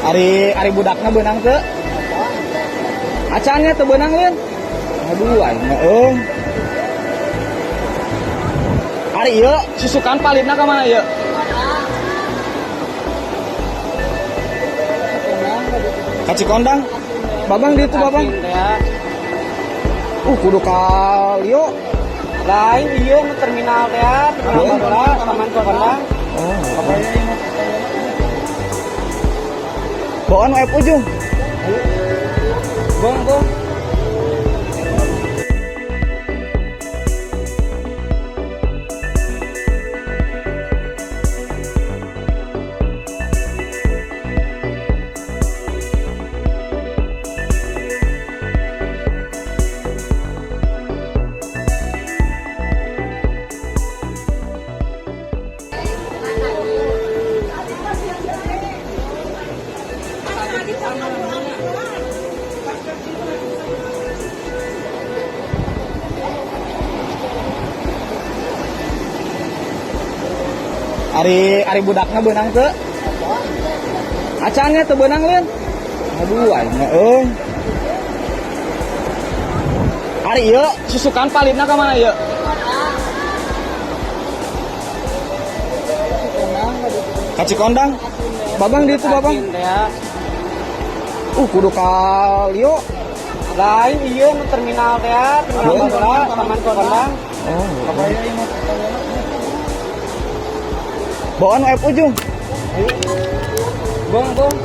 Ari budakna beunang teu? Acannya teu beunang leun. Aduh aing mah Ari ieu susukan palidna ka mana ieu? Ka Cikondang. Babang di itu babang. Kudu ka Lio. Lain iya nu terminal teh, terminal bola, taman Cikondang. Oh. Bawaan web ujung. Bong. Ari budakna beunang teu? Acannya teu beunang leun. Aduh aing mah Ari ieu susukan palidna ka mana ieu? Ka Cikondang. Babang di itu babang. Kudu ka Lio. Lain iya nu terminal teh, terminal bola, taman Cikondang. Oh. Bawaan web ujung. Bong.